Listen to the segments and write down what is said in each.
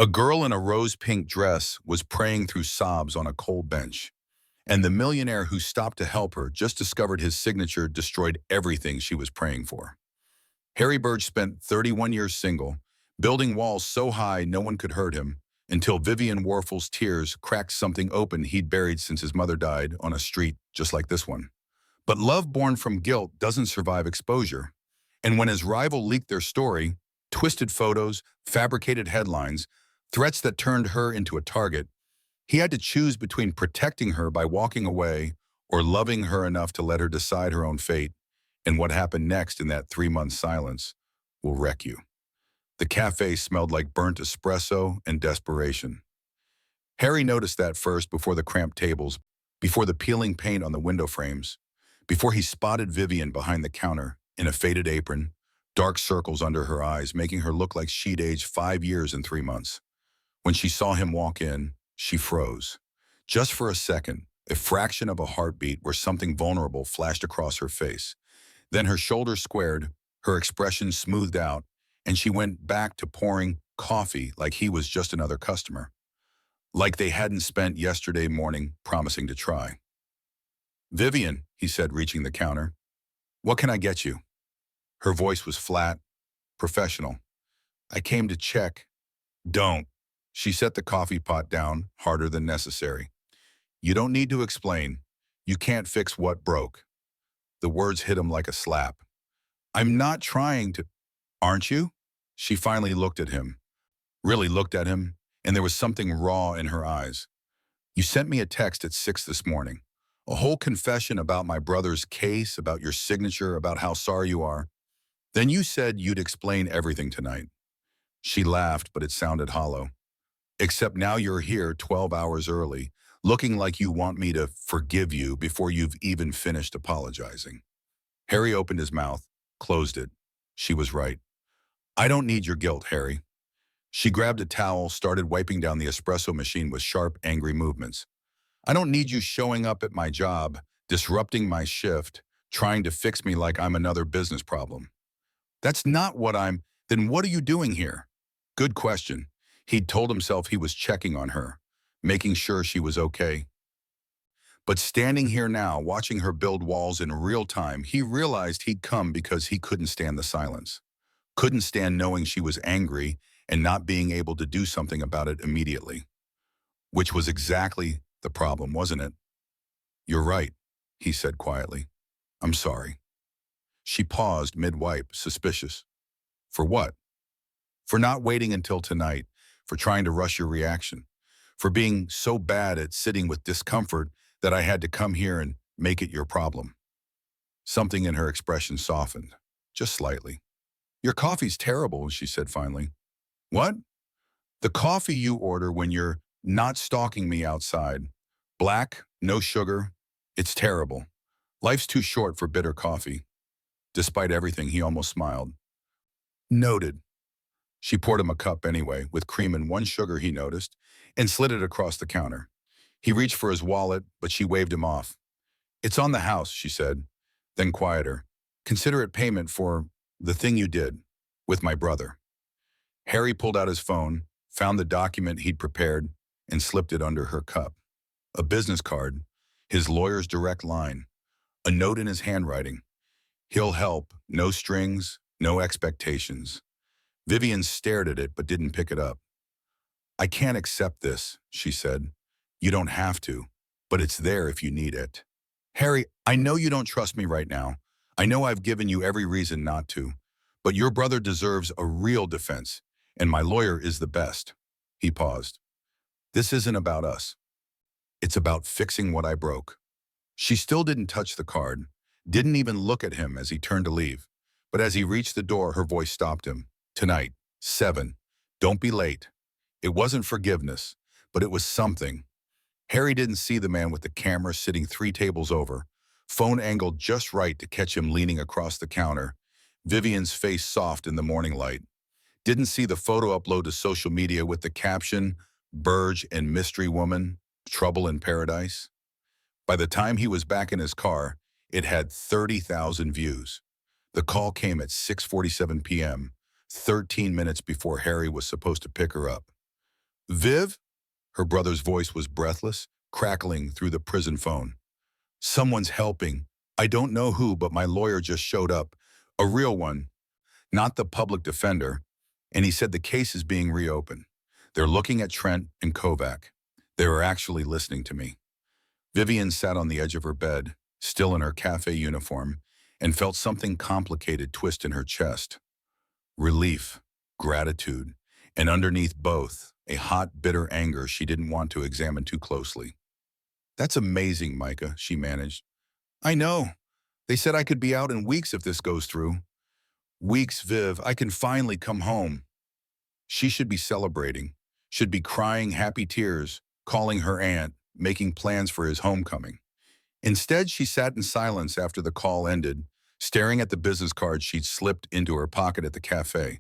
A girl in a rose-pink dress was praying through sobs on a cold bench, and the millionaire who stopped to help her just discovered his signature destroyed everything she was praying for. Harry Burge spent 31 years single, building walls so high no one could hurt him, until Vivian Warfel's tears cracked something open he'd buried since his mother died on a street just like this one. But love born from guilt doesn't survive exposure. And when his rival leaked their story, twisted photos, fabricated headlines, threats that turned her into a target, he had to choose between protecting her by walking away or loving her enough to let her decide her own fate. And what happened next in that 3-month silence will wreck you. The cafe smelled like burnt espresso and desperation. Harry noticed that first before the cramped tables, before the peeling paint on the window frames, before he spotted Vivian behind the counter in a faded apron, dark circles under her eyes, making her look like she'd aged 5 years in 3 months. When she saw him walk in, she froze. Just for a second, a fraction of a heartbeat where something vulnerable flashed across her face. Then her shoulders squared, her expression smoothed out, and she went back to pouring coffee like he was just another customer. Like they hadn't spent yesterday morning promising to try. "Vivian," he said, reaching the counter. "What can I get you?" Her voice was flat, professional. "I came to check." "Don't." She set the coffee pot down, harder than necessary. "You don't need to explain. You can't fix what broke." The words hit him like a slap. "I'm not trying to—" "Aren't you?" She finally looked at him. Really looked at him, and there was something raw in her eyes. "You sent me a text at 6 this morning. A whole confession about my brother's case, about your signature, about how sorry you are. Then you said you'd explain everything tonight." She laughed, but it sounded hollow. "Except now you're here 12 hours early, looking like you want me to forgive you before you've even finished apologizing." Harry opened his mouth, closed it. She was right. "I don't need your guilt, Harry." She grabbed a towel, started wiping down the espresso machine with sharp, angry movements. "I don't need you showing up at my job, disrupting my shift, trying to fix me like I'm another business problem. That's not what I'm— Then what are you doing here?" Good question. He'd told himself he was checking on her, making sure she was okay. But standing here now, watching her build walls in real time, he realized he'd come because he couldn't stand the silence. Couldn't stand knowing she was angry and not being able to do something about it immediately. Which was exactly the problem, wasn't it? "You're right," he said quietly. "I'm sorry." She paused mid-wipe, suspicious. "For what?" "For not waiting until tonight, for trying to rush your reaction, for being so bad at sitting with discomfort that I had to come here and make it your problem." Something in her expression softened, just slightly. "Your coffee's terrible," she said finally. "What?" "The coffee you order when you're not stalking me outside. Black, no sugar. It's terrible. Life's too short for bitter coffee." Despite everything, he almost smiled. "Noted." She poured him a cup anyway, with cream and 1 sugar he noticed, and slid it across the counter. He reached for his wallet, but she waved him off. "It's on the house," she said, then quieter. "Consider it payment for the thing you did with my brother." Harry pulled out his phone, found the document he'd prepared, and slipped it under her cup. A business card, his lawyer's direct line, a note in his handwriting. "He'll help, no strings, no expectations." Vivian stared at it but didn't pick it up. "I can't accept this," she said. "You don't have to, but it's there if you need it." "Harry, I know you don't trust me right now. I know I've given you every reason not to. But your brother deserves a real defense, and my lawyer is the best." He paused. "This isn't about us. It's about fixing what I broke." She still didn't touch the card, didn't even look at him as he turned to leave. But as he reached the door, her voice stopped him. "Tonight, 7. Don't be late." It wasn't forgiveness, but it was something. Harry didn't see the man with the camera sitting 3 tables over, phone angled just right to catch him leaning across the counter, Vivian's face soft in the morning light. Didn't see the photo upload to social media with the caption, "Burge and Mystery Woman, Trouble in Paradise." By the time he was back in his car, it had 30,000 views. The call came at 6:47 p.m., 13 minutes before Harry was supposed to pick her up. Viv? Her brother's voice was breathless, crackling through the prison phone. Someone's helping. I don't know who, but my lawyer just showed up. A real one, not the public defender. And he said the case is being reopened. They're looking at Trent and Kovac. They were actually listening to me. Vivian sat on the edge of her bed, still in her cafe uniform, and felt something complicated twist in her chest. Relief, gratitude, and underneath both, a hot, bitter anger she didn't want to examine too closely. That's amazing, Micah, she managed. I know. They said I could be out in weeks if this goes through. Weeks, Viv, I can finally come home. She should be celebrating, should be crying happy tears, calling her aunt, making plans for his homecoming. Instead, she sat in silence after the call ended, staring at the business card she'd slipped into her pocket at the cafe.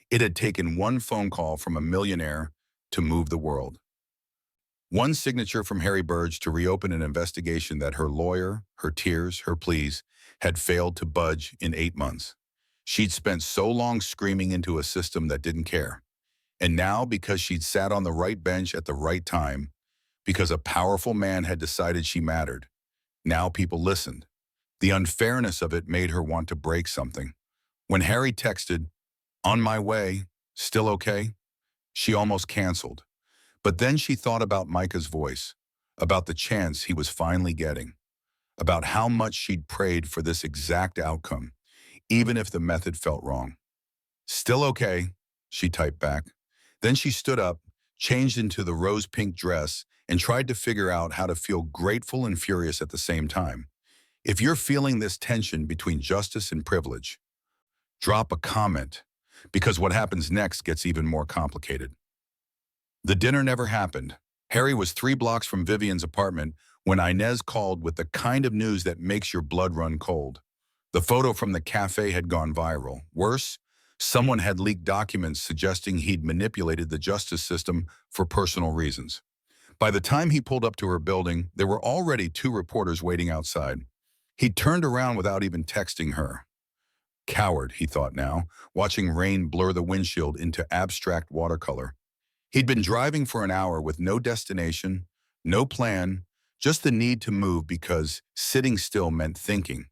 It had taken one phone call from a millionaire to move the world. One signature from Harry Burge to reopen an investigation that her lawyer, her tears, her pleas, had failed to budge in 8 months. She'd spent so long screaming into a system that didn't care. And now, because she'd sat on the right bench at the right time, because a powerful man had decided she mattered, now people listened. The unfairness of it made her want to break something. When Harry texted, "On my way, still okay?" she almost canceled. But then she thought about Micah's voice, about the chance he was finally getting, about how much she'd prayed for this exact outcome, even if the method felt wrong. "Still okay," she typed back. Then she stood up, changed into the rose-pink dress, and tried to figure out how to feel grateful and furious at the same time. If you're feeling this tension between justice and privilege, drop a comment, because what happens next gets even more complicated. The dinner never happened. Harry was 3 blocks from Vivian's apartment when Inez called with the kind of news that makes your blood run cold. The photo from the cafe had gone viral. Worse, someone had leaked documents suggesting he'd manipulated the justice system for personal reasons. By the time he pulled up to her building, there were already 2 reporters waiting outside. He turned around without even texting her. Coward, he thought now, watching rain blur the windshield into abstract watercolor. He'd been driving for an hour with no destination, no plan, just the need to move because sitting still meant thinking.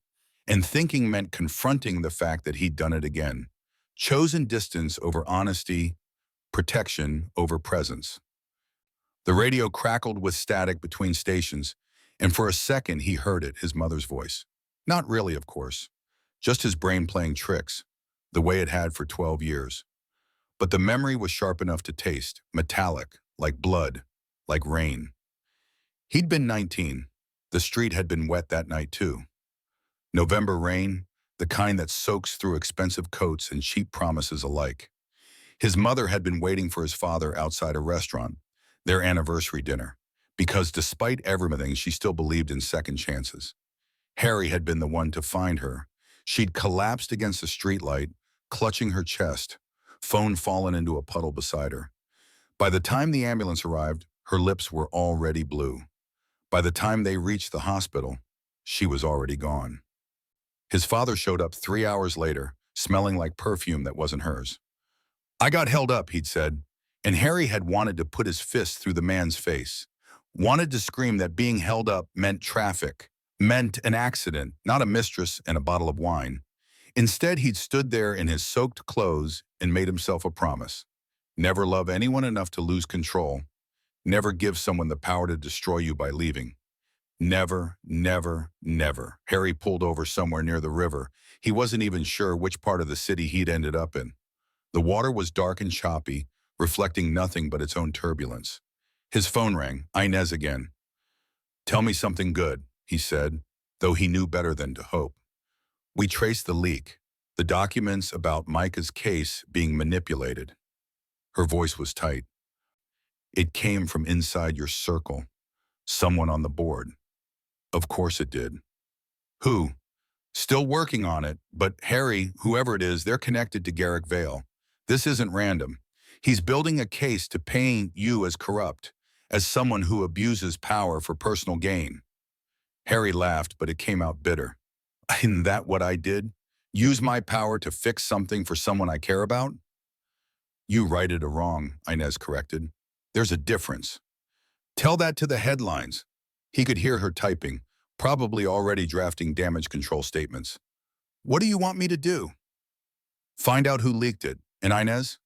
And thinking meant confronting the fact that he'd done it again. Chosen distance over honesty, protection over presence. The radio crackled with static between stations, and for a second he heard it, his mother's voice. Not really, of course. Just his brain playing tricks, the way it had for 12 years. But the memory was sharp enough to taste, metallic, like blood, like rain. He'd been 19. The street had been wet that night too. November rain, the kind that soaks through expensive coats and cheap promises alike. His mother had been waiting for his father outside a restaurant, their anniversary dinner, because despite everything, she still believed in second chances. Harry had been the one to find her. She'd collapsed against a streetlight, clutching her chest, phone fallen into a puddle beside her. By the time the ambulance arrived, her lips were already blue. By the time they reached the hospital, she was already gone. His father showed up 3 hours later, smelling like perfume that wasn't hers. "I got held up," he'd said, and Harry had wanted to put his fist through the man's face, wanted to scream that being held up meant traffic, meant an accident, not a mistress and a bottle of wine. Instead, he'd stood there in his soaked clothes and made himself a promise. Never love anyone enough to lose control. Never give someone the power to destroy you by leaving. Never, never, never. Harry pulled over somewhere near the river. He wasn't even sure which part of the city he'd ended up in. The water was dark and choppy, reflecting nothing but its own turbulence. His phone rang. Inez again. "Tell me something good," he said, though he knew better than to hope. "We traced the leak, the documents about Micah's case being manipulated." Her voice was tight. "It came from inside your circle. Someone on the board." "Of course it did." "Who?" "Still working on it, but Harry, whoever it is, they're connected to Garrick Vale. This isn't random. He's building a case to paint you as corrupt, as someone who abuses power for personal gain." Harry laughed, but it came out bitter. "Isn't that what I did? Use my power to fix something for someone I care about?" "You righted a wrong," Inez corrected. There's a difference. Tell that to the headlines. He could hear her typing, probably already drafting damage control statements. What do you want me to do? Find out who leaked it. And Inez?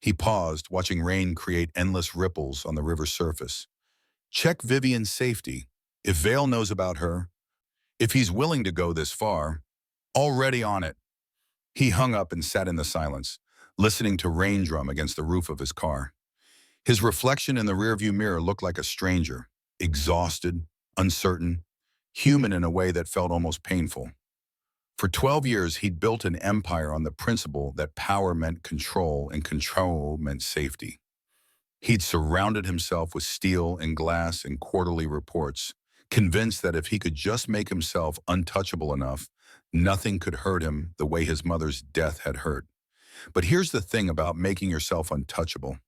He paused, watching rain create endless ripples on the river's surface. Check Vivian's safety. If Vale knows about her, if he's willing to go this far, already on it. He hung up and sat in the silence, listening to rain drum against the roof of his car. His reflection in the rearview mirror looked like a stranger, exhausted, uncertain, human in a way that felt almost painful. For 12 years, he'd built an empire on the principle that power meant control and control meant safety. He'd surrounded himself with steel and glass and quarterly reports, convinced that if he could just make himself untouchable enough, nothing could hurt him the way his mother's death had hurt. But here's the thing about making yourself untouchable.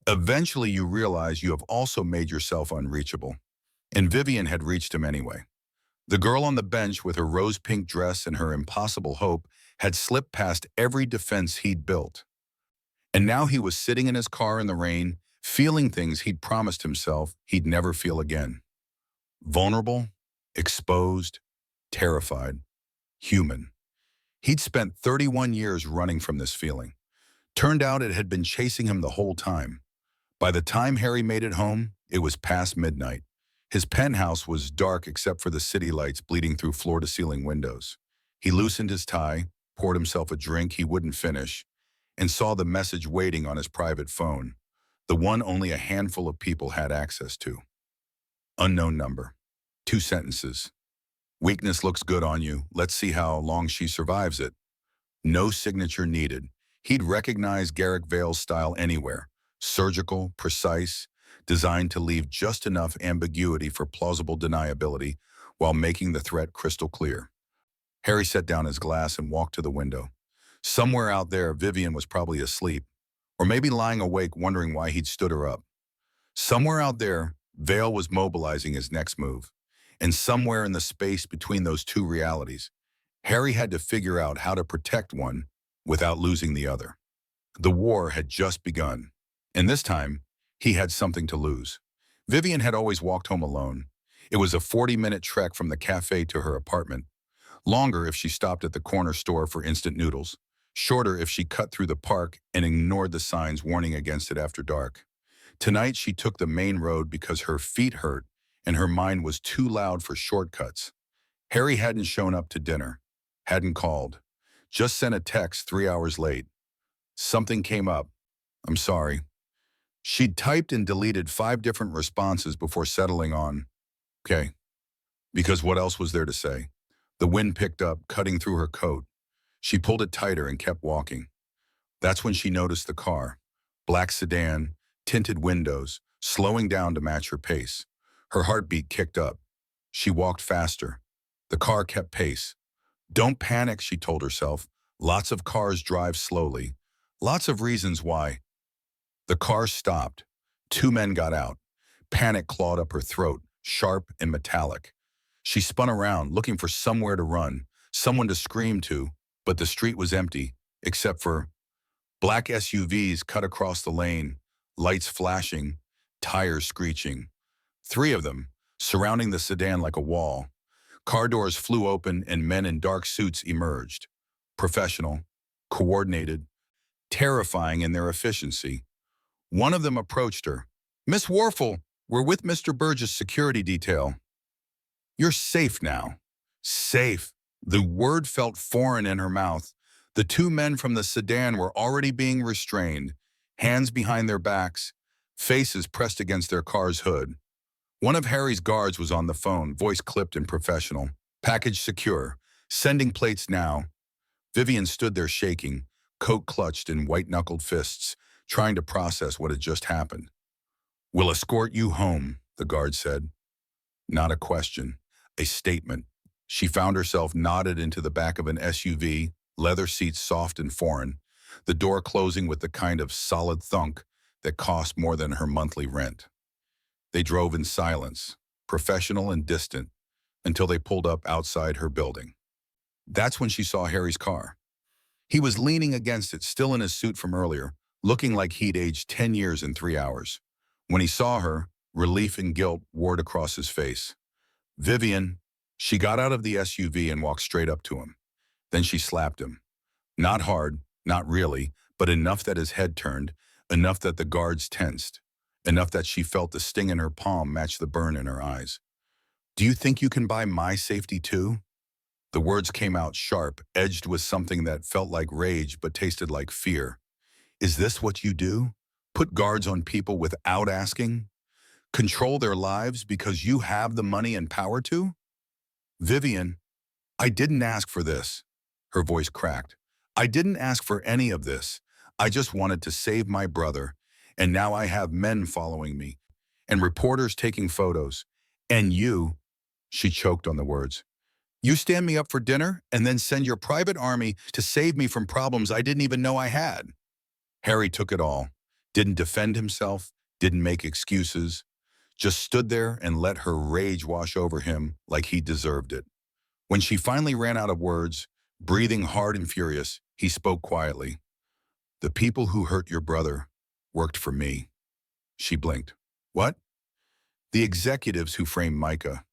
Eventually you realize you have also made yourself unreachable. And Vivian had reached him anyway. The girl on the bench with her rose-pink dress and her impossible hope had slipped past every defense he'd built. And now he was sitting in his car in the rain, feeling things he'd promised himself he'd never feel again. Vulnerable, exposed, terrified, human. He'd spent 31 years running from this feeling. Turned out it had been chasing him the whole time. By the time Harry made it home, it was past midnight. His penthouse was dark except for the city lights bleeding through floor-to-ceiling windows. He loosened his tie, poured himself a drink he wouldn't finish, and saw the message waiting on his private phone, the one only a handful of people had access to. Unknown number. 2 sentences. Weakness looks good on you. Let's see how long she survives it. No signature needed. He'd recognize Garrick Vale's style anywhere. Surgical, precise, designed to leave just enough ambiguity for plausible deniability while making the threat crystal clear. Harry set down his glass and walked to the window. Somewhere out there, Vivian was probably asleep, or maybe lying awake wondering why he'd stood her up. Somewhere out there, Vale was mobilizing his next move. And somewhere in the space between those two realities, Harry had to figure out how to protect one without losing the other. The war had just begun, and this time, he had something to lose. Vivian had always walked home alone. It was a 40-minute trek from the cafe to her apartment. Longer if she stopped at the corner store for instant noodles. Shorter if she cut through the park and ignored the signs warning against it after dark. Tonight, she took the main road because her feet hurt and her mind was too loud for shortcuts. Harry hadn't shown up to dinner, hadn't called, just sent a text 3 hours late. Something came up. I'm sorry. She'd typed and deleted 5 different responses before settling on, okay, because what else was there to say? The wind picked up, cutting through her coat. She pulled it tighter and kept walking. That's when she noticed the car. Black sedan, tinted windows, slowing down to match her pace. Her heartbeat kicked up. She walked faster. The car kept pace. Don't panic, she told herself. Lots of cars drive slowly. Lots of reasons why. The car stopped. 2 men got out. Panic clawed up her throat, sharp and metallic. She spun around, looking for somewhere to run, someone to scream to, but the street was empty, except for black SUVs cut across the lane, lights flashing, tires screeching. 3 of them, surrounding the sedan like a wall. Car doors flew open and men in dark suits emerged. Professional, coordinated, terrifying in their efficiency. One of them approached her. Miss Warfel, we're with Mr. Burgess' security detail. You're safe now. Safe. The word felt foreign in her mouth. The 2 men from the sedan were already being restrained, hands behind their backs, faces pressed against their car's hood. One of Harry's guards was on the phone, voice clipped and professional. Package secure. Sending plates now. Vivian stood there shaking, coat clutched in white-knuckled fists, trying to process what had just happened. We'll escort you home, the guard said. Not a question, a statement. She found herself knotted into the back of an SUV, leather seats soft and foreign, the door closing with the kind of solid thunk that cost more than her monthly rent. They drove in silence, professional and distant, until they pulled up outside her building. That's when she saw Harry's car. He was leaning against it, still in his suit from earlier, looking like he'd aged 10 years in 3 hours. When he saw her, relief and guilt warred across his face. Vivian, she got out of the SUV and walked straight up to him. Then she slapped him. Not hard, not really, but enough that his head turned, enough that the guards tensed, enough that she felt the sting in her palm match the burn in her eyes. Do you think you can buy my safety too? The words came out sharp, edged with something that felt like rage but tasted like fear. Is this what you do? Put guards on people without asking? Control their lives because you have the money and power to? Vivian, I didn't ask for this. Her voice cracked. I didn't ask for any of this. I just wanted to save my brother, and now I have men following me, and reporters taking photos. And you, she choked on the words, you stand me up for dinner and then send your private army to save me from problems I didn't even know I had. Harry took it all, didn't defend himself, didn't make excuses, just stood there and let her rage wash over him like he deserved it. When she finally ran out of words, breathing hard and furious, he spoke quietly. The people who hurt your brother worked for me. She blinked. What? The executives who framed Micah,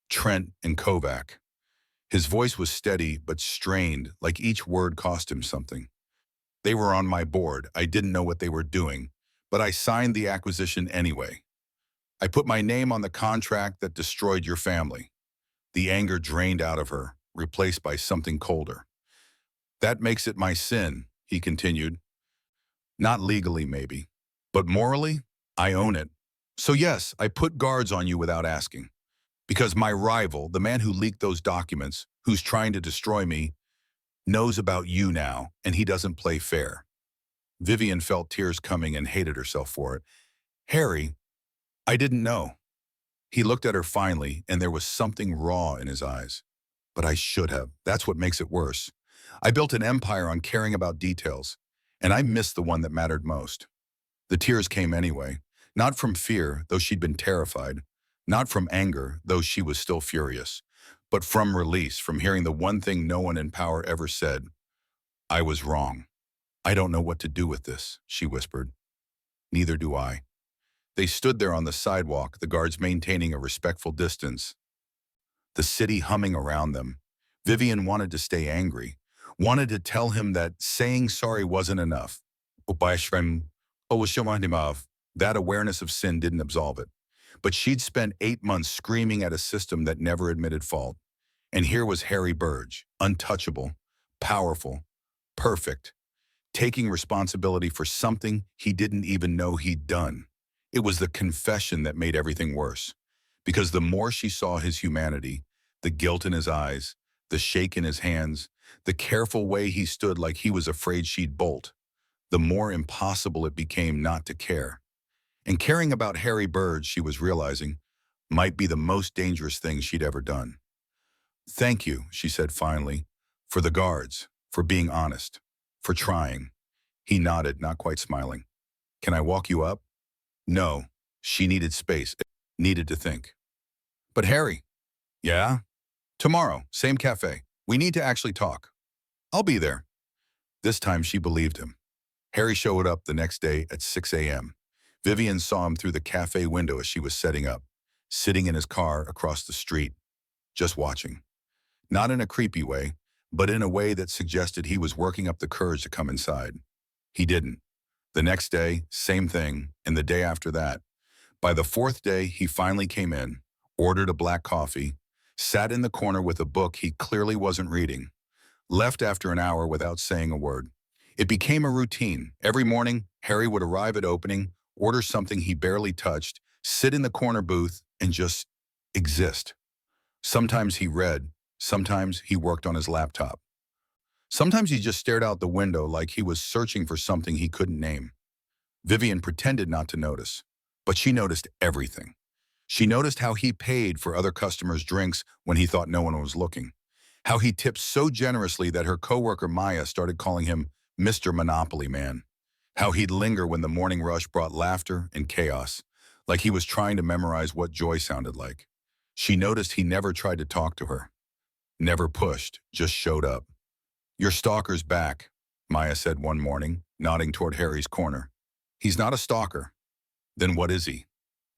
Trent, and Kovac. His voice was steady but strained, like each word cost him something. They were on my board. I didn't know what they were doing, but I signed the acquisition anyway. I put my name on the contract that destroyed your family. The anger drained out of her, replaced by something colder. That makes it my sin, he continued. Not legally, maybe, but morally, I own it. So yes, I put guards on you without asking. Because my rival, the man who leaked those documents, who's trying to destroy me, knows about you now, and he doesn't play fair. Vivian felt tears coming and hated herself for it. Harry, I didn't know. He looked at her finally, and there was something raw in his eyes. But I should have. That's what makes it worse. I built an empire on caring about details, and I missed the one that mattered most. The tears came anyway, not from fear, though she'd been terrified, not from anger, though she was still furious, but from release, from hearing the one thing no one in power ever said. I was wrong. I don't know what to do with this, she whispered. Neither do I. They stood there on the sidewalk, the guards maintaining a respectful distance, the city humming around them. Vivian wanted to stay angry, wanted to tell him that saying sorry wasn't enough. That awareness of sin didn't absolve it. But she'd spent 8 months screaming at a system that never admitted fault. And here was Harry Burge, untouchable, powerful, perfect, taking responsibility for something he didn't even know he'd done. It was the confession that made everything worse. Because the more she saw his humanity, the guilt in his eyes, the shake in his hands, the careful way he stood like he was afraid she'd bolt, the more impossible it became not to care. And caring about Harry Burge, she was realizing, might be the most dangerous thing she'd ever done. Thank you, she said finally, for the guards, for being honest, for trying. He nodded, not quite smiling. Can I walk you up? No, she needed space, needed to think. But Harry, yeah? Tomorrow, same cafe. We need to actually talk. I'll be there. This time she believed him. Harry showed up the next day at 6 a.m. Vivian saw him through the cafe window as she was setting up, sitting in his car across the street, just watching. Not in a creepy way, but in a way that suggested he was working up the courage to come inside. He didn't. The next day, same thing, and the day after that. By the fourth day, he finally came in, ordered a black coffee, sat in the corner with a book he clearly wasn't reading, left after an hour without saying a word. It became a routine. Every morning, Harry would arrive at opening, order something he barely touched, sit in the corner booth, and just exist. Sometimes he read, sometimes he worked on his laptop. Sometimes he just stared out the window like he was searching for something he couldn't name. Vivian pretended not to notice, but she noticed everything. She noticed how he paid for other customers' drinks when he thought no one was looking, how he tipped so generously that her coworker Maya started calling him Mr. Monopoly Man, how he'd linger when the morning rush brought laughter and chaos, like he was trying to memorize what joy sounded like. She noticed he never tried to talk to her, never pushed, just showed up. Your stalker's back, Maya said one morning, nodding toward Harry's corner. He's not a stalker. Then what is he?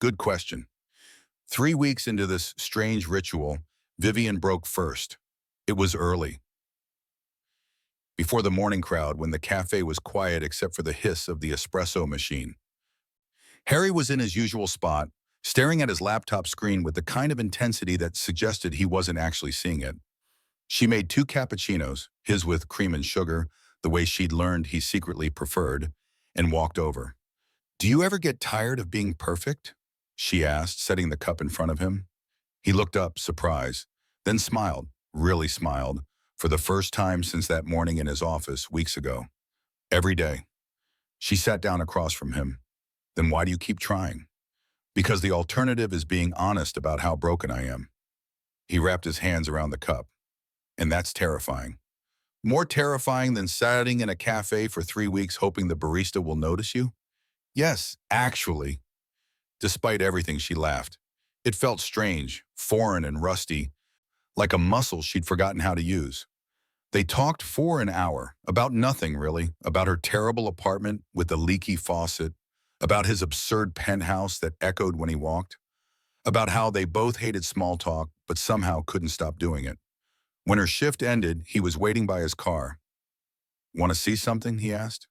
Good question. 3 weeks into this strange ritual, Vivian broke first. It was early, before the morning crowd when the cafe was quiet except for the hiss of the espresso machine. Harry was in his usual spot, staring at his laptop screen with the kind of intensity that suggested he wasn't actually seeing it. She made 2 cappuccinos, his with cream and sugar, the way she'd learned he secretly preferred, and walked over. "Do you ever get tired of being perfect?" she asked, setting the cup in front of him. He looked up, surprised, then smiled, really smiled, for the first time since that morning in his office weeks ago. "Every day." She sat down across from him. "Then why do you keep trying?" "Because the alternative is being honest about how broken I am." He wrapped his hands around the cup. "And that's terrifying. More terrifying than sitting in a cafe for 3 weeks hoping the barista will notice you?" "Yes, actually." Despite everything, she laughed. It felt strange, foreign and rusty, like a muscle she'd forgotten how to use. They talked for an hour, about nothing really, about her terrible apartment with the leaky faucet, about his absurd penthouse that echoed when he walked, about how they both hated small talk but somehow couldn't stop doing it. When her shift ended, he was waiting by his car. "Want to see something?" he asked.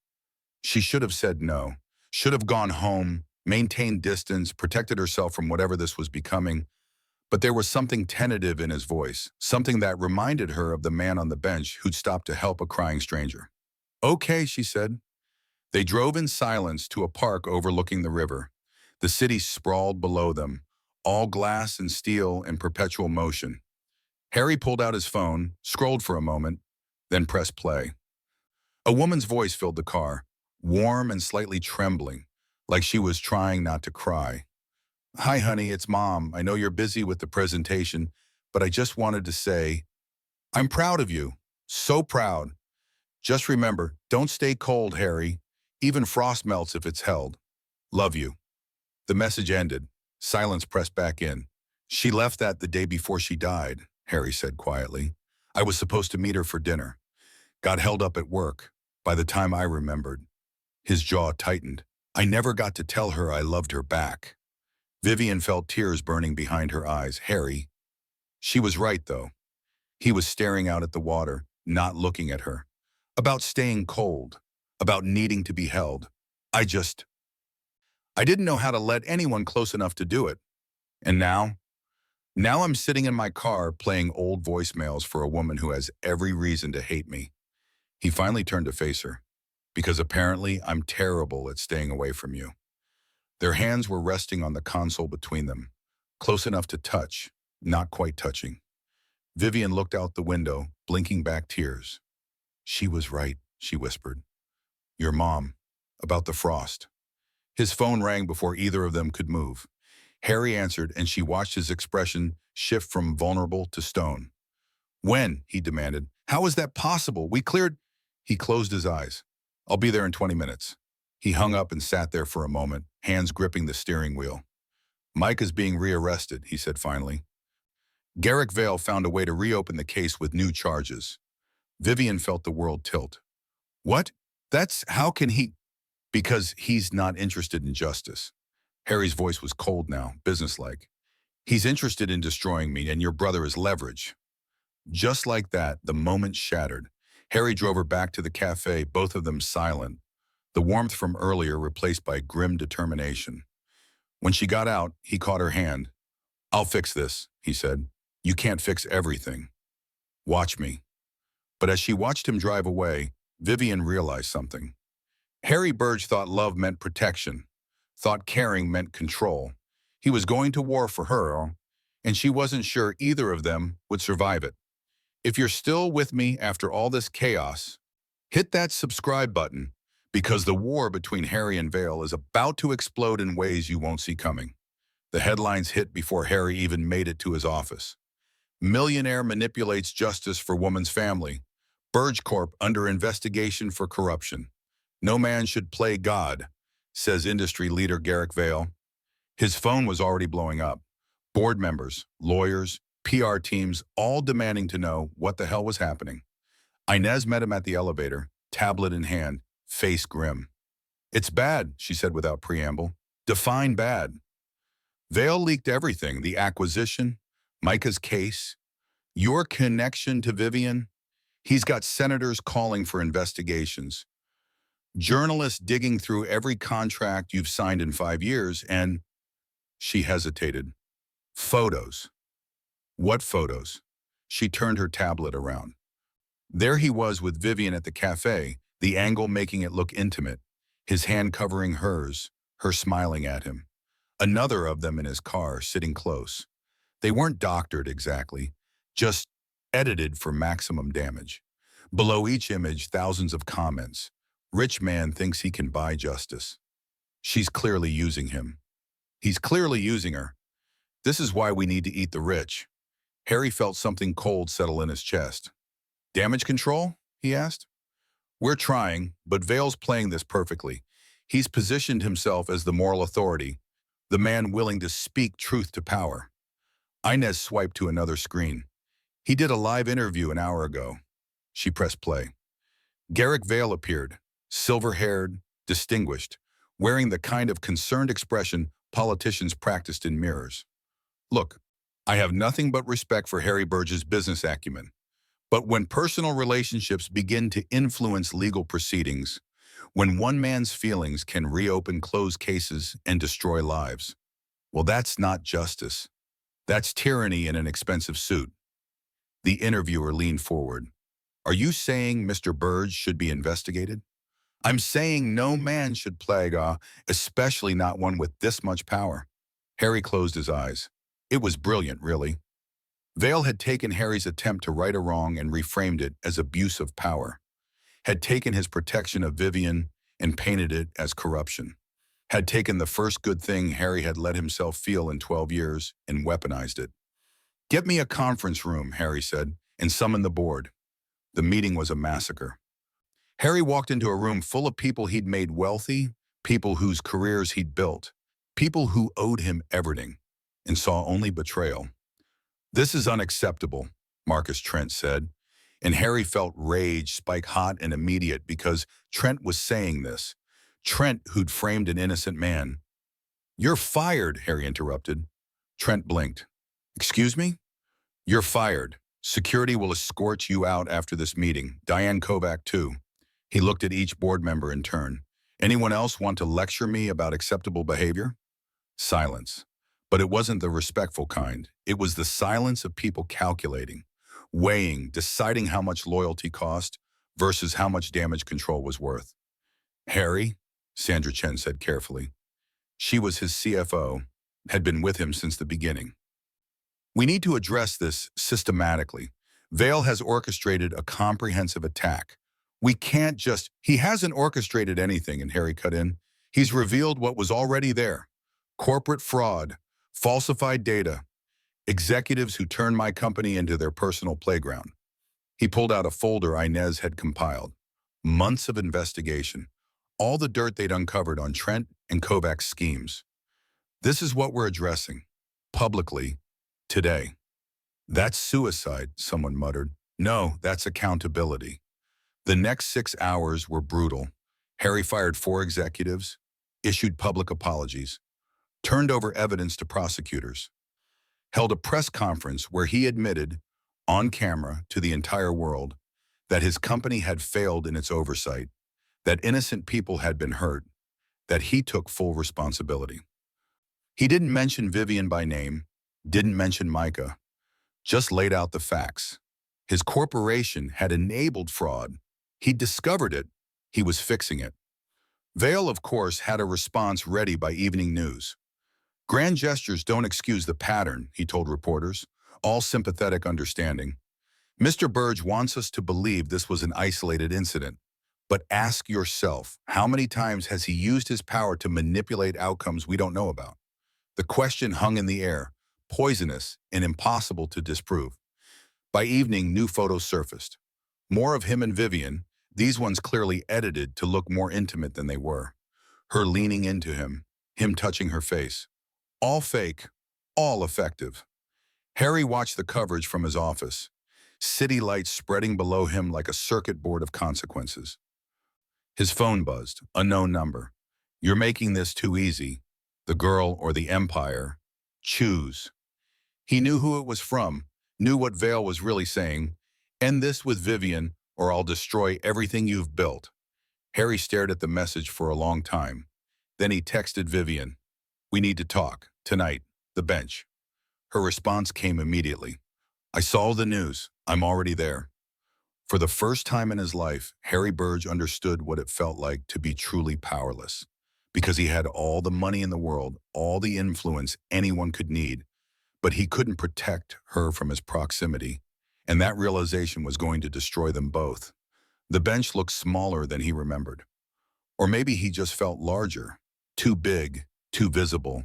She should have said no, should have gone home, maintained distance, protected herself from whatever this was becoming. But there was something tentative in his voice, something that reminded her of the man on the bench who'd stopped to help a crying stranger. "Okay," she said. They drove in silence to a park overlooking the river. The city sprawled below them, all glass and steel in perpetual motion. Harry pulled out his phone, scrolled for a moment, then pressed play. A woman's voice filled the car, warm and slightly trembling, like she was trying not to cry. "Hi, honey, it's Mom. I know you're busy with the presentation, but I just wanted to say, I'm proud of you. So proud. Just remember, don't stay cold, Harry. Even frost melts if it's held. Love you." The message ended. Silence pressed back in. "She left that the day before she died," Harry said quietly. "I was supposed to meet her for dinner. Got held up at work. By the time I remembered." His jaw tightened. "I never got to tell her I loved her back." Vivian felt tears burning behind her eyes. "Harry." She was right, though. He was staring out at the water, not looking at her. About staying cold. About needing to be held. I didn't know how to let anyone close enough to do it. And now I'm sitting in my car playing old voicemails for a woman who has every reason to hate me." He finally turned to face her. "Because apparently I'm terrible at staying away from you." Their hands were resting on the console between them, close enough to touch, not quite touching. Vivian looked out the window, blinking back tears. "She was right," she whispered. "Your mom. About the frost." His phone rang before either of them could move. Harry answered, and she watched his expression shift from vulnerable to stone. "When?" he demanded. "How is that possible? We cleared—" He closed his eyes. "I'll be there in 20 minutes. He hung up and sat there for a moment, hands gripping the steering wheel. "Mike is being rearrested," he said finally. Garrick Vale found a way to reopen the case with new charges. Vivian felt the world tilt. "What? How can he—" "Because he's not interested in justice." Harry's voice was cold now, businesslike. "He's interested in destroying me, and your brother is leverage." Just like that, the moment shattered. Harry drove her back to the cafe, both of them silent, the warmth from earlier replaced by grim determination. When she got out, he caught her hand. "I'll fix this," he said. "You can't fix everything. Watch me." But as she watched him drive away, Vivian realized something. Harry Burge thought love meant protection, thought caring meant control. He was going to war for her, and she wasn't sure either of them would survive it. If you're still with me after all this chaos, hit that subscribe button, because the war between Harry and Vale is about to explode in ways you won't see coming. The headlines hit before Harry even made it to his office. Millionaire manipulates justice for woman's family. Burge Corp under investigation for corruption. No man should play God, says industry leader Garrick Vale. His phone was already blowing up. Board members, lawyers, PR teams, all demanding to know what the hell was happening. Inez met him at the elevator, tablet in hand, face grim. "It's bad," she said without preamble. Define bad. Vail leaked everything, the acquisition, Micah's case, your connection to Vivian. He's got senators calling for investigations, journalists digging through every contract you've signed in 5 years, and she hesitated. Photos. What photos? She turned her tablet around. There he was with Vivian at the cafe, the angle making it look intimate, his hand covering hers, her smiling at him. Another of them in his car, sitting close. They weren't doctored exactly, just edited for maximum damage. Below each image, thousands of comments. Rich man thinks he can buy justice. She's clearly using him. He's clearly using her. This is why we need to eat the rich. Harry felt something cold settle in his chest. Damage control? He asked. We're trying, but Vale's playing this perfectly. He's positioned himself as the moral authority, the man willing to speak truth to power. Inez swiped to another screen. He did a live interview an hour ago. She pressed play. Garrick Vale appeared, silver-haired, distinguished, wearing the kind of concerned expression politicians practiced in mirrors. Look, I have nothing but respect for Harry Burge's business acumen. But when personal relationships begin to influence legal proceedings, when one man's feelings can reopen closed cases and destroy lives, well, that's not justice. That's tyranny in an expensive suit. The interviewer leaned forward. Are you saying Mr. Burge should be investigated? I'm saying no man should plague especially not one with this much power. Harry closed his eyes. It was brilliant, really. Vale had taken Harry's attempt to right a wrong and reframed it as abuse of power, had taken his protection of Vivian and painted it as corruption, had taken the first good thing Harry had let himself feel in 12 years and weaponized it. Get me a conference room, Harry said, and summon the board. The meeting was a massacre. Harry walked into a room full of people he'd made wealthy, people whose careers he'd built, people who owed him everything, and saw only betrayal. This is unacceptable, Marcus Trent said, and Harry felt rage spike hot and immediate because Trent was saying this. Trent, who'd framed an innocent man. You're fired, Harry interrupted. Trent blinked. Excuse me? You're fired. Security will escort you out after this meeting. Diane Kovac, too. He looked at each board member in turn. Anyone else want to lecture me about acceptable behavior? Silence. But it wasn't the respectful kind. It was the silence of people calculating, weighing, deciding how much loyalty cost versus how much damage control was worth. Harry, Sandra Chen said carefully. She was his CFO, had been with him since the beginning. We need to address this systematically. Vale has orchestrated a comprehensive attack. We can't just... He hasn't orchestrated anything, and Harry cut in. He's revealed what was already there. Corporate fraud, falsified data, executives who turned my company into their personal playground. He pulled out a folder Inez had compiled. Months of investigation. All the dirt they'd uncovered on Trent and Kovac's schemes. This is what we're addressing. Publicly. Today. That's suicide, someone muttered. No, that's accountability. The next 6 hours were brutal. Harry fired 4 executives, issued public apologies, turned over evidence to prosecutors, held a press conference where he admitted, on camera to the entire world, that his company had failed in its oversight, that innocent people had been hurt, that he took full responsibility. He didn't mention Vivian by name, didn't mention Micah, just laid out the facts. His corporation had enabled fraud. He'd discovered it. He was fixing it. Vale, of course, had a response ready by evening news. Grand gestures don't excuse the pattern, he told reporters, all sympathetic understanding. Mr. Burge wants us to believe this was an isolated incident. But ask yourself, how many times has he used his power to manipulate outcomes we don't know about? The question hung in the air, poisonous and impossible to disprove. By evening, new photos surfaced. More of him and Vivian, these ones clearly edited to look more intimate than they were. Her leaning into him touching her face. All fake, all effective. Harry watched the coverage from his office, city lights spreading below him like a circuit board of consequences. His phone buzzed, unknown number. You're making this too easy. The girl or the empire? Choose. He knew who it was from, knew what Vale was really saying. End this with Vivian, or I'll destroy everything you've built. Harry stared at the message for a long time. Then he texted Vivian. We need to talk. Tonight. The bench. Her response came immediately. I saw the news. I'm already there. For the first time in his life, Harry Burge understood what it felt like to be truly powerless. Because he had all the money in the world, all the influence anyone could need, but he couldn't protect her from his proximity. And that realization was going to destroy them both. The bench looked smaller than he remembered. Or maybe he just felt larger, too big, too visible,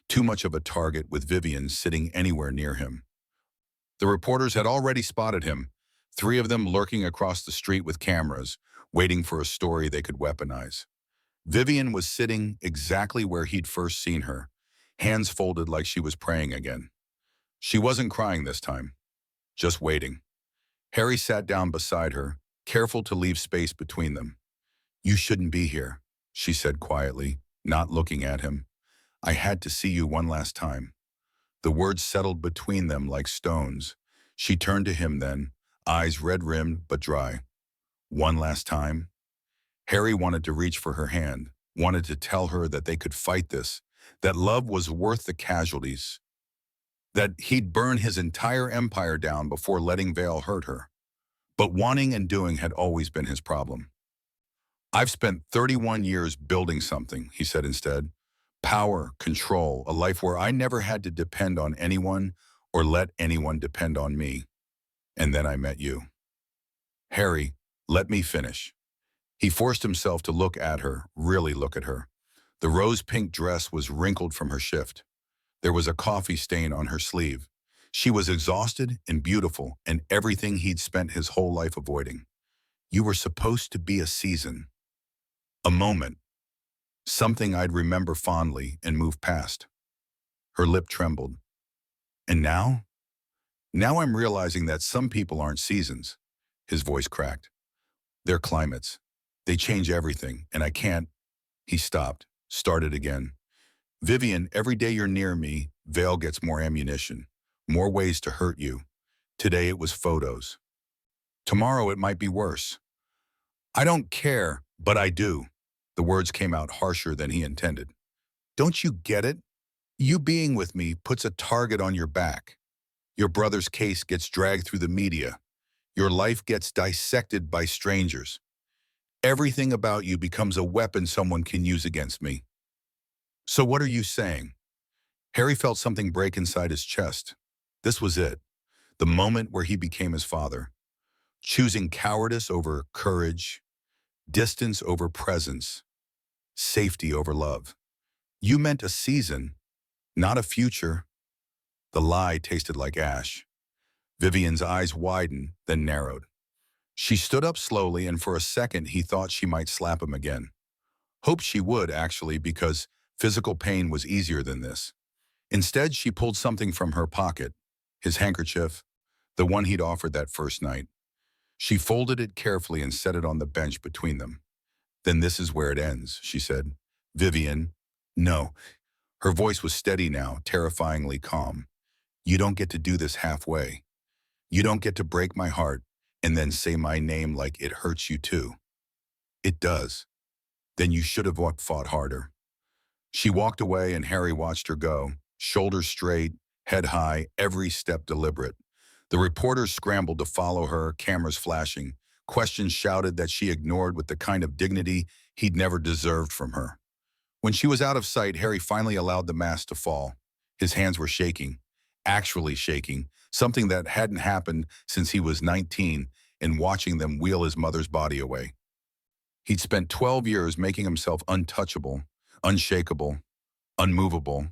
too much of a target with Vivian sitting anywhere near him. The reporters had already spotted him, 3 of them lurking across the street with cameras, waiting for a story they could weaponize. Vivian was sitting exactly where he'd first seen her, hands folded like she was praying again. She wasn't crying this time, just waiting. Harry sat down beside her, careful to leave space between them. You shouldn't be here, she said quietly, not looking at him. I had to see you one last time. The words settled between them like stones. She turned to him then, eyes red-rimmed but dry. One last time? Harry wanted to reach for her hand, wanted to tell her that they could fight this, that love was worth the casualties, that he'd burn his entire empire down before letting Vale hurt her. But wanting and doing had always been his problem. I've spent 31 years building something, he said instead. Power, control, a life where I never had to depend on anyone or let anyone depend on me. And then I met you. Harry, let me finish. He forced himself to look at her, really look at her. The rose-pink dress was wrinkled from her shift. There was a coffee stain on her sleeve. She was exhausted and beautiful, and everything he'd spent his whole life avoiding. You were supposed to be a season. A moment. Something I'd remember fondly and move past. Her lip trembled. And now? Now I'm realizing that some people aren't seasons. His voice cracked. They're climates. They change everything, and I can't. He stopped, started again. Vivian, every day you're near me, Vale gets more ammunition, more ways to hurt you. Today it was photos. Tomorrow it might be worse. I don't care, but I do. The words came out harsher than he intended. Don't you get it? You being with me puts a target on your back. Your brother's case gets dragged through the media. Your life gets dissected by strangers. Everything about you becomes a weapon someone can use against me. So what are you saying? Harry felt something break inside his chest. This was it, the moment where he became his father, choosing cowardice over courage, distance over presence, safety over love. You meant a season, not a future. The lie tasted like ash. Vivian's eyes widened, then narrowed. She stood up slowly, and for a second he thought she might slap him again. Hoped she would, actually, because physical pain was easier than this. Instead, she pulled something from her pocket, his handkerchief, the one he'd offered that first night. She folded it carefully and set it on the bench between them. Then this is where it ends, she said. Vivian, no. Her voice was steady now, terrifyingly calm. You don't get to do this halfway. You don't get to break my heart and then say my name like it hurts you too. It does. Then you should have fought harder. She walked away and Harry watched her go, shoulders straight, head high, every step deliberate. The reporters scrambled to follow her, cameras flashing, questions shouted that she ignored with the kind of dignity he'd never deserved from her. When she was out of sight, Harry finally allowed the mask to fall. His hands were shaking, actually shaking, something that hadn't happened since he was 19 and watching them wheel his mother's body away. He'd spent 12 years making himself untouchable, unshakable, unmovable,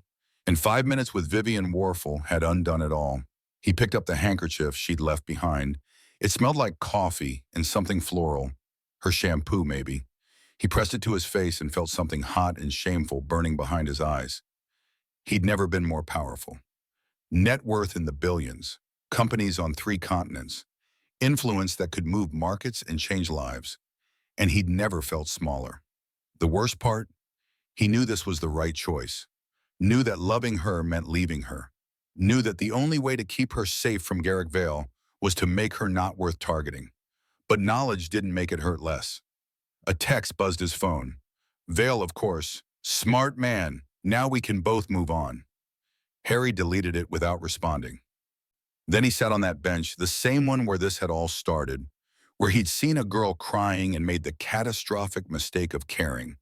and 5 minutes with Vivian Warfel had undone it all. He picked up the handkerchief she'd left behind. It smelled like coffee and something floral, her shampoo maybe. He pressed it to his face and felt something hot and shameful burning behind his eyes. He'd never been more powerful. Net worth in the billions, companies on 3 continents, influence that could move markets and change lives. And he'd never felt smaller. The worst part? He knew this was the right choice. knew that loving her meant leaving her, knew that the only way to keep her safe from Garrick Vale was to make her not worth targeting. But knowledge didn't make it hurt less. A text buzzed his phone. Vale, of course. Smart man. Now we can both move on. Harry deleted it without responding. Then he sat on that bench, the same one where this had all started, where he'd seen a girl crying and made the catastrophic mistake of caring,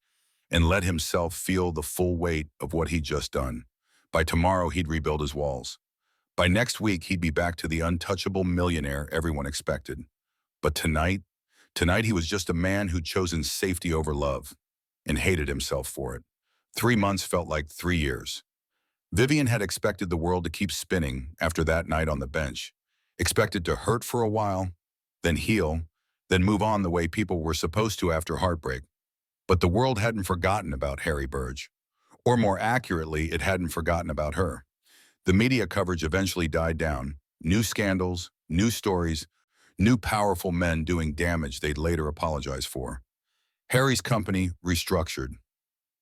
and let himself feel the full weight of what he'd just done. By tomorrow, he'd rebuild his walls. By next week, he'd be back to the untouchable millionaire everyone expected. But tonight he was just a man who'd chosen safety over love and hated himself for it. 3 months felt like 3 years. Vivian had expected the world to keep spinning after that night on the bench, expected to hurt for a while, then heal, then move on the way people were supposed to after heartbreak. But the world hadn't forgotten about Harry Burge. Or more accurately, it hadn't forgotten about her. The media coverage eventually died down. New scandals, new stories, new powerful men doing damage they'd later apologize for. Harry's company restructured.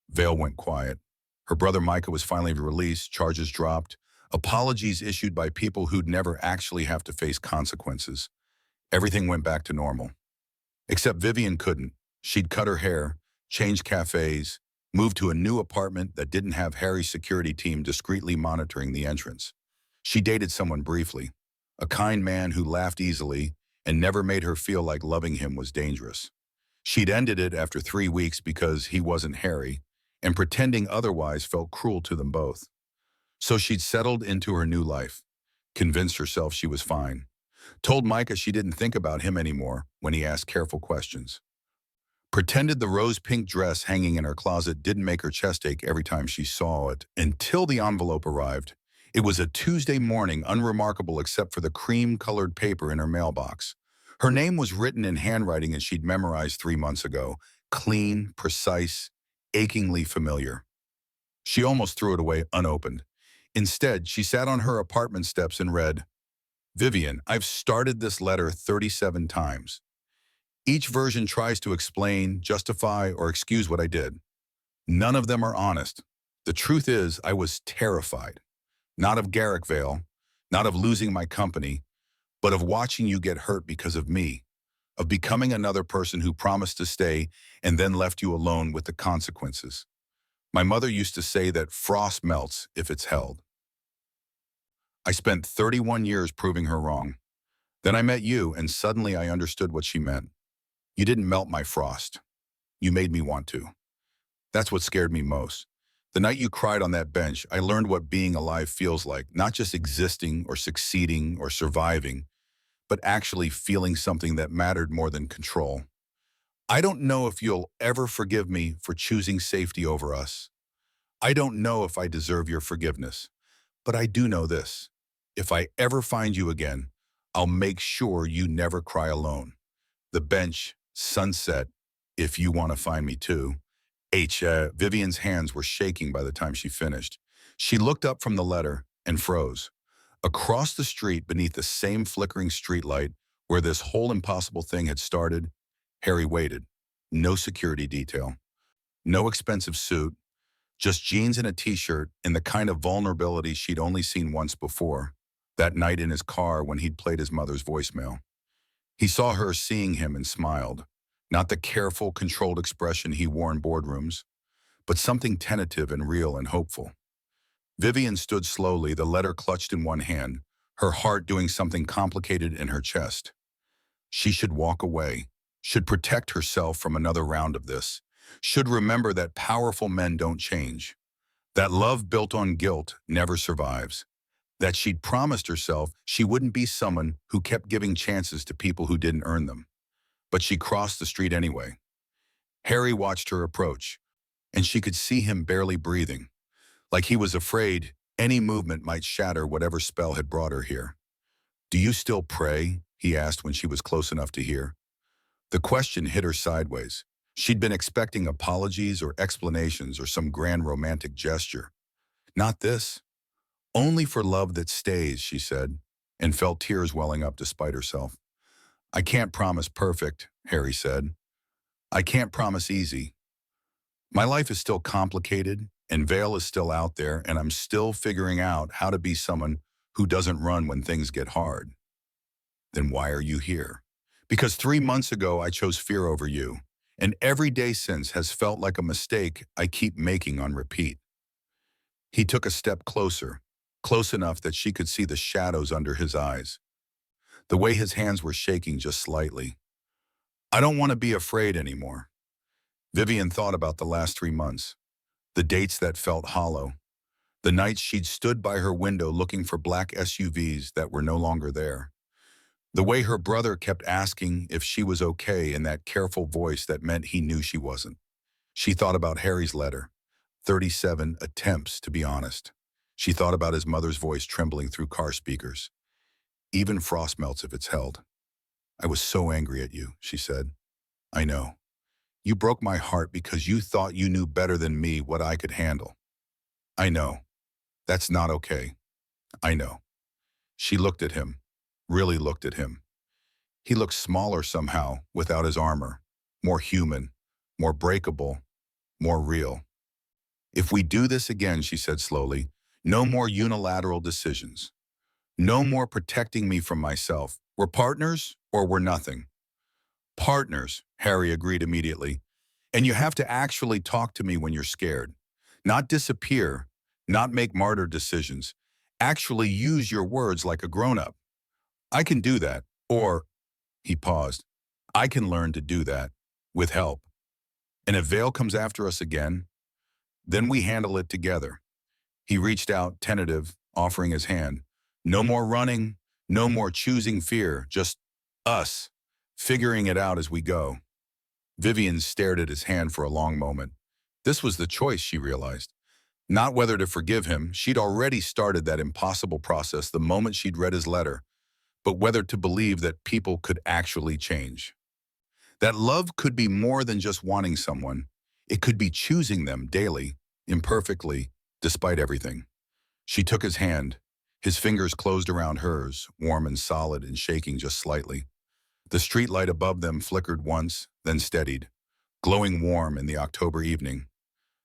Vale went quiet. Her brother Micah was finally released, charges dropped, apologies issued by people who'd never actually have to face consequences. Everything went back to normal. Except Vivian couldn't. She'd cut her hair, changed cafes, moved to a new apartment that didn't have Harry's security team discreetly monitoring the entrance. She dated someone briefly, a kind man who laughed easily and never made her feel like loving him was dangerous. She'd ended it after 3 weeks because he wasn't Harry, and pretending otherwise felt cruel to them both. So she'd settled into her new life, convinced herself she was fine, told Micah she didn't think about him anymore when he asked careful questions, pretended the rose-pink dress hanging in her closet didn't make her chest ache every time she saw it, until the envelope arrived. It was a Tuesday morning, unremarkable except for the cream-colored paper in her mailbox. Her name was written in handwriting as she'd memorized 3 months ago, clean, precise, achingly familiar. She almost threw it away unopened. Instead, she sat on her apartment steps and read, "Vivian, I've started this letter 37 times. Each version tries to explain, justify, or excuse what I did. None of them are honest. The truth is, I was terrified. Not of Garrick Vale, not of losing my company, but of watching you get hurt because of me, of becoming another person who promised to stay and then left you alone with the consequences. My mother used to say that frost melts if it's held. I spent 31 years proving her wrong. Then I met you, and suddenly I understood what she meant. You didn't melt my frost. You made me want to. That's what scared me most. The night you cried on that bench, I learned what being alive feels like, not just existing or succeeding or surviving, but actually feeling something that mattered more than control. I don't know if you'll ever forgive me for choosing safety over us. I don't know if I deserve your forgiveness, but I do know this. If I ever find you again, I'll make sure you never cry alone. The bench, sunset, if you want to find me too." Vivian's hands were shaking by the time she finished. She looked up from the letter and froze. Across the street, beneath the same flickering streetlight where this whole impossible thing had started, Harry waited. No security detail. No expensive suit. Just jeans and a t-shirt in the kind of vulnerability she'd only seen once before, that night in his car when he'd played his mother's voicemail. He saw her seeing him and smiled. Not the careful, controlled expression he wore in boardrooms, but something tentative and real and hopeful. Vivian stood slowly, the letter clutched in one hand, her heart doing something complicated in her chest. She should walk away, should protect herself from another round of this, should remember that powerful men don't change, that love built on guilt never survives, that she'd promised herself she wouldn't be someone who kept giving chances to people who didn't earn them. But she crossed the street anyway. Harry watched her approach, and she could see him barely breathing, like he was afraid any movement might shatter whatever spell had brought her here. "Do you still pray?" he asked when she was close enough to hear. The question hit her sideways. She'd been expecting apologies or explanations or some grand romantic gesture. Not this. "Only for love that stays," she said, and felt tears welling up despite herself. "I can't promise perfect," Harry said. "I can't promise easy. My life is still complicated, And Vale is still out there, and I'm still figuring out how to be someone who doesn't run when things get hard. Then why are you here? Because 3 months ago, I chose fear over you. And every day since has felt like a mistake I keep making on repeat. He took a step closer, close enough that she could see the shadows under his eyes, the way his hands were shaking just slightly. I don't want to be afraid anymore. Vivian thought about the last 3 months, the dates that felt hollow, the nights she'd stood by her window looking for black SUVs that were no longer there. The way her brother kept asking if she was okay in that careful voice that meant he knew she wasn't. She thought about Harry's letter, 37 attempts to be honest. She thought about his mother's voice trembling through car speakers. Even frost melts if it's held. I was so angry at you, she said. I know. You broke my heart because you thought you knew better than me what I could handle. I know. That's not okay. I know. She looked at him, really looked at him. He looked smaller somehow without his armor, more human, more breakable, more real. If we do this again, she said slowly, no more unilateral decisions. No more protecting me from myself. We're partners or we're nothing. Partners, Harry agreed immediately. And you have to actually talk to me when you're scared. Not disappear, not make martyr decisions. Actually use your words like a grown-up. I can do that. Or, he paused, I can learn to do that with help. And if Vale comes after us again, then we handle it together. He reached out, tentative, offering his hand. No more running, no more choosing fear, just us, figuring it out as we go. Vivian stared at his hand for a long moment. This was the choice, she realized. Not whether to forgive him, she'd already started that impossible process the moment she'd read his letter, but whether to believe that people could actually change. That love could be more than just wanting someone. It could be choosing them daily, imperfectly, despite everything. She took his hand. His fingers closed around hers, warm and solid and shaking just slightly. The streetlight above them flickered once, then steadied, glowing warm in the October evening.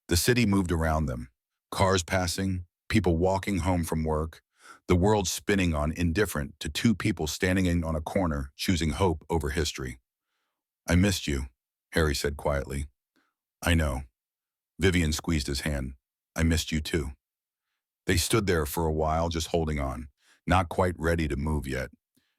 The city moved around them, cars passing, people walking home from work, the world spinning on indifferent to two people standing on a corner, choosing hope over history. I missed you, Harry said quietly. I know. Vivian squeezed his hand. I missed you too. They stood there for a while, just holding on, not quite ready to move yet.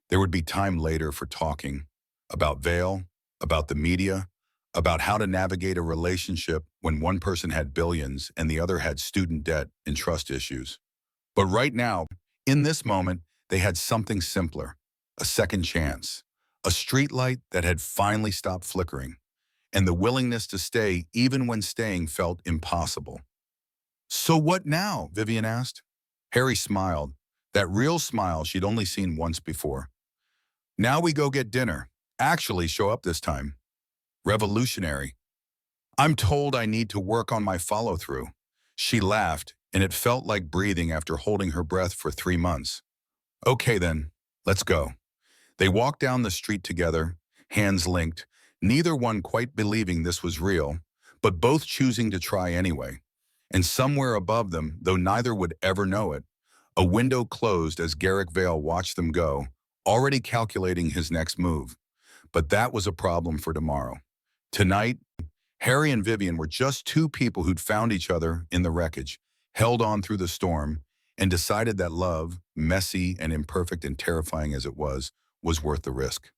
There would be time later for talking about Vale, about the media, about how to navigate a relationship when one person had billions and the other had student debt and trust issues. But right now, in this moment, they had something simpler, a second chance, a streetlight that had finally stopped flickering, and the willingness to stay even when staying felt impossible. So what now? Vivian asked. Harry smiled, that real smile she'd only seen once before. Now we go get dinner. Actually show up this time. Revolutionary. I'm told I need to work on my follow-through. She laughed, and it felt like breathing after holding her breath for 3 months. Okay then, let's go. They walked down the street together, hands linked, neither one quite believing this was real, but both choosing to try anyway. And somewhere above them, though neither would ever know it, a window closed as Garrick Vale watched them go, already calculating his next move. But that was a problem for tomorrow. Tonight, Harry and Vivian were just two people who'd found each other in the wreckage, held on through the storm, and decided that love, messy and imperfect and terrifying as it was worth the risk.